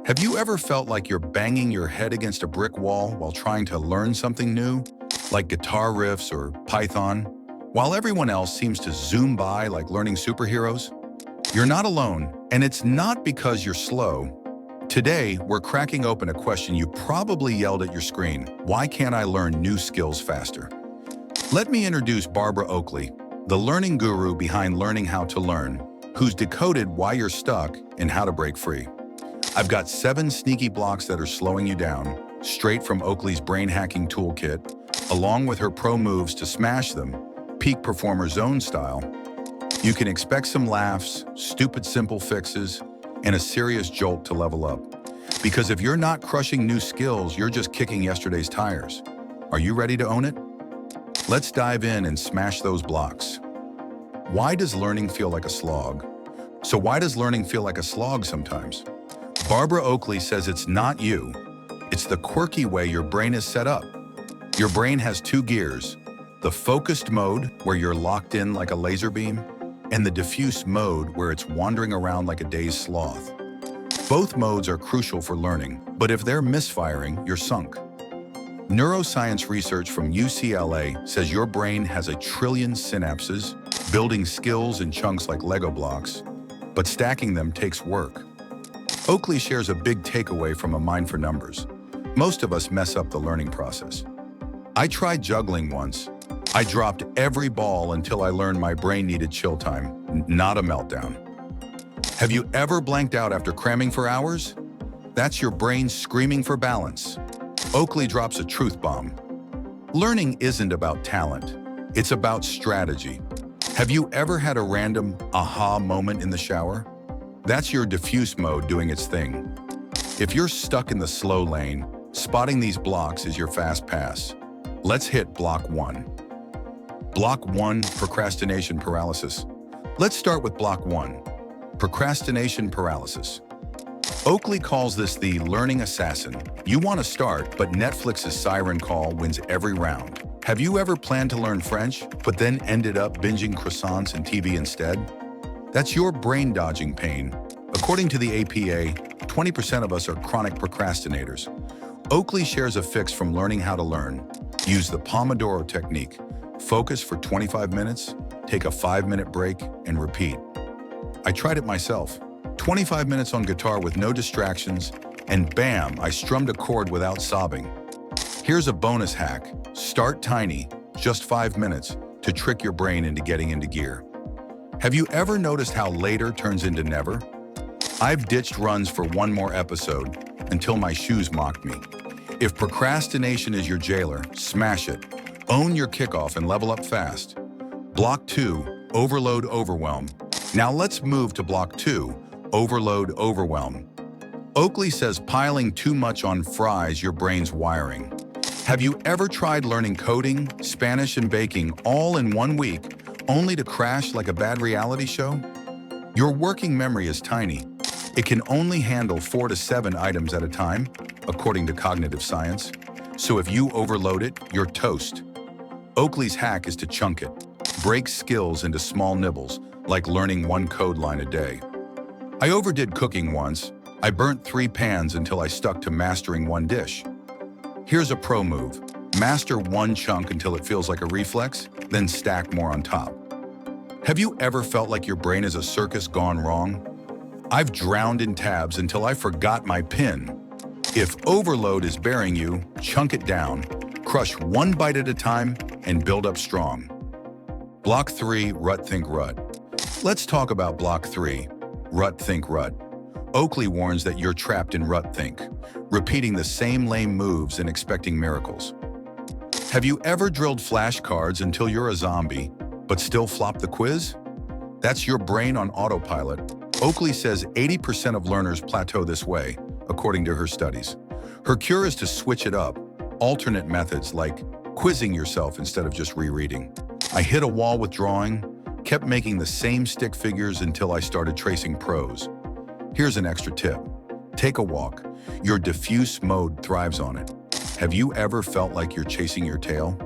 Have you ever felt like you're banging your head against a brick wall while trying to learn something new, like guitar riffs or Python, while everyone else seems to zoom by like learning superheroes? You're not alone, and it's not because you're slow. Today, we're cracking open a question you probably yelled at your screen: why can't I learn new skills faster? Let me introduce Barbara Oakley, the learning guru behind Learning How to Learn, who's decoded why you're stuck and how to break free. I've got 7 sneaky blocks that are slowing you down, straight from Oakley's brain hacking toolkit, along with her pro moves to smash them, peak performer zone style. You can expect some laughs, stupid simple fixes, and a serious jolt to level up. Because if you're not crushing new skills, you're just kicking yesterday's tires. Are you ready to own it? Let's dive in and smash those blocks. Why does learning feel like a slog? So why does learning feel like a slog sometimes? Barbara Oakley says it's not you. It's the quirky way your brain is set up. Your brain has 2 gears: the focused mode, where you're locked in like a laser beam, and the diffuse mode, where it's wandering around like a dazed sloth. Both modes are crucial for learning, but if they're misfiring, you're sunk. Neuroscience research from UCLA says your brain has 1 trillion synapses, building skills in chunks like Lego blocks, but stacking them takes work. Oakley shares a big takeaway from A Mind for Numbers. Most of us mess up the learning process. I tried juggling once. I dropped every ball until I learned my brain needed chill time, not a meltdown. Have you ever blanked out after cramming for hours? That's your brain screaming for balance. Oakley drops a truth bomb. Learning isn't about talent. It's about strategy. Have you ever had a random aha moment in the shower? That's your diffuse mode doing its thing. If you're stuck in the slow lane, spotting these blocks is your fast pass. Let's hit block 1. Block 1, procrastination paralysis. Let's start with block 1, procrastination paralysis. Oakley calls this the learning assassin. You want to start, but Netflix's siren call wins every round. Have you ever planned to learn French, but then ended up binging croissants and TV instead? That's your brain dodging pain. According to the APA, 20% of us are chronic procrastinators. Oakley shares a fix from Learning How to Learn. Use the Pomodoro technique. Focus for 25 minutes, take a 5-minute break, and repeat. I tried it myself. 25 minutes on guitar with no distractions, and bam, I strummed a chord without sobbing. Here's a bonus hack. Start tiny, just 5 minutes, to trick your brain into getting into gear. Have you ever noticed how later turns into never? I've ditched runs for 1 more episode until my shoes mocked me. If procrastination is your jailer, smash it. Own your kickoff and level up fast. Block 2, overload overwhelm. Now let's move to block 2, overload overwhelm. Oakley says piling too much on fries your brain's wiring. Have you ever tried learning coding, Spanish, and baking all in 1 week, only to crash like a bad reality show? Your working memory is tiny. It can only handle 4 to 7 items at a time, according to cognitive science. So if you overload it, you're toast. Oakley's hack is to chunk it. Break skills into small nibbles, like learning 1 code line a day. I overdid cooking once. I burnt 3 pans until I stuck to mastering 1 dish. Here's a pro move. Master 1 chunk until it feels like a reflex, then stack more on top. Have you ever felt like your brain is a circus gone wrong? I've drowned in tabs until I forgot my PIN. If overload is bearing you, chunk it down, crush 1 bite at a time, and build up strong. Block 3, Rut Think Rut. Let's talk about block 3, Rut Think Rut. Oakley warns that you're trapped in rut think, repeating the same lame moves and expecting miracles. Have you ever drilled flashcards until you're a zombie, but still flop the quiz? That's your brain on autopilot. Oakley says 80% of learners plateau this way, according to her studies. Her cure is to switch it up, alternate methods like quizzing yourself instead of just rereading. I hit a wall with drawing, kept making the same stick figures until I started tracing prose. Here's an extra tip. Take a walk. Your diffuse mode thrives on it. Have you ever felt like you're chasing your tail?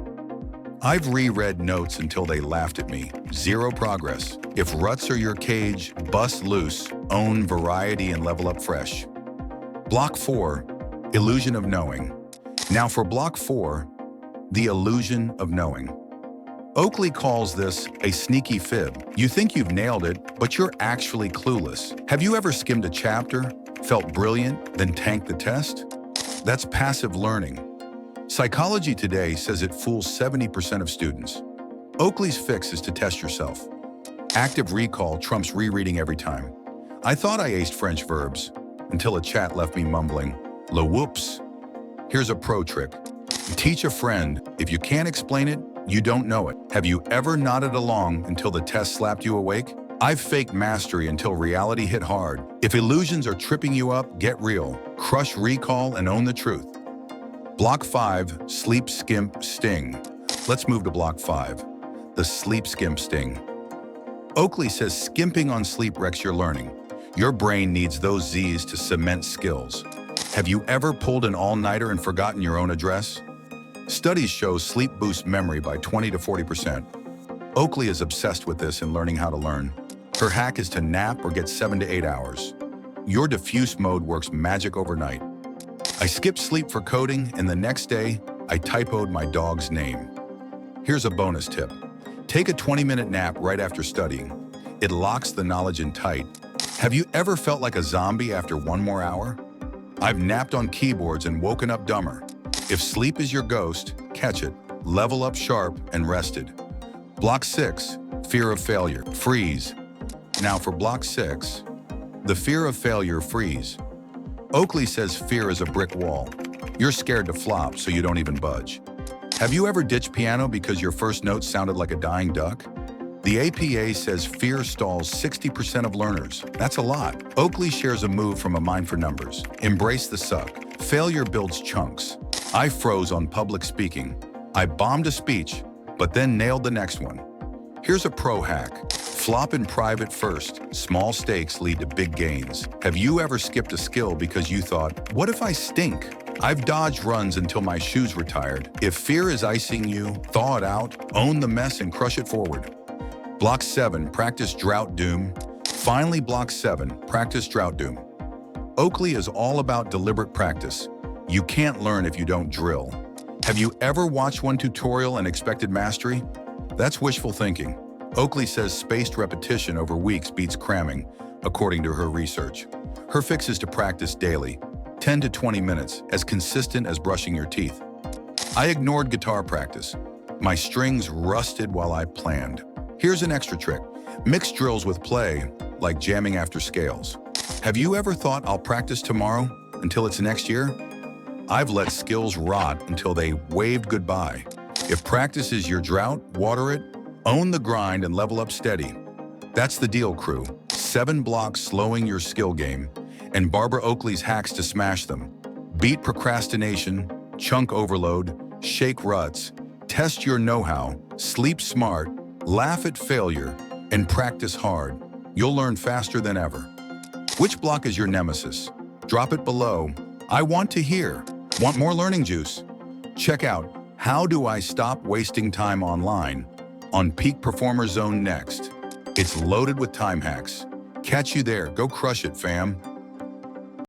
I've reread notes until they laughed at me. 0 progress. If ruts are your cage, bust loose, own variety, and level up fresh. Block 4, illusion of knowing. Now for block 4, the illusion of knowing. Oakley calls this a sneaky fib. You think you've nailed it, but you're actually clueless. Have you ever skimmed a chapter, felt brilliant, then tanked the test? That's passive learning. Psychology Today says it fools 70% of students. Oakley's fix is to test yourself. Active recall trumps rereading every time. I thought I aced French verbs until a chat left me mumbling, "Le whoops." Here's a pro trick. Teach a friend. If you can't explain it, you don't know it. Have you ever nodded along until the test slapped you awake? I've faked mastery until reality hit hard. If illusions are tripping you up, get real. Crush recall and own the truth. Block 5, sleep skimp sting. Let's move to block 5, the sleep skimp sting. Oakley says skimping on sleep wrecks your learning. Your brain needs those Z's to cement skills. Have you ever pulled an all-nighter and forgotten your own address? Studies show sleep boosts memory by 20 to 40%. Oakley is obsessed with this in learning how to learn. Her hack is to nap or get 7 to 8 hours. Your diffuse mode works magic overnight. I skipped sleep for coding, and the next day, I typoed my dog's name. Here's a bonus tip. Take a 20-minute nap right after studying. It locks the knowledge in tight. Have you ever felt like a zombie after one more hour? I've napped on keyboards and woken up dumber. If sleep is your ghost, catch it, level up sharp and rested. Block 6, fear of failure, freeze. Now for block 6, the fear of failure, freeze. Oakley says fear is a brick wall. You're scared to flop, so you don't even budge. Have you ever ditched piano because your first note sounded like a dying duck? The APA says fear stalls 60% of learners. That's a lot. Oakley shares a move from a mind for numbers. Embrace the suck. Failure builds chunks. I froze on public speaking. I bombed a speech, but then nailed the next one. Here's a pro hack. Flop in private first. Small stakes lead to big gains. Have you ever skipped a skill because you thought, what if I stink? I've dodged runs until my shoes were tired. If fear is icing you, thaw it out, own the mess and crush it forward. Block 7, practice drought doom. Finally, block 7, practice drought doom. Oakley is all about deliberate practice. You can't learn if you don't drill. Have you ever watched one tutorial and expected mastery? That's wishful thinking. Oakley says spaced repetition over weeks beats cramming, according to her research. Her fix is to practice daily, 10 to 20 minutes, as consistent as brushing your teeth. I ignored guitar practice. My strings rusted while I planned. Here's an extra trick. Mix drills with play, like jamming after scales. Have you ever thought I'll practice tomorrow until it's next year? I've let skills rot until they waved goodbye. If practice is your drought, water it, own the grind and level up steady. That's the deal, crew. 7 blocks slowing your skill game, and Barbara Oakley's hacks to smash them. Beat procrastination, chunk overload, shake ruts, test your know-how, sleep smart, laugh at failure, and practice hard. You'll learn faster than ever. Which block is your nemesis? Drop it below. I want to hear. Want more learning juice? Check out How Do I Stop Wasting Time Online on Peak Performer Zone next. It's loaded with time hacks. Catch you there. Go crush it, fam.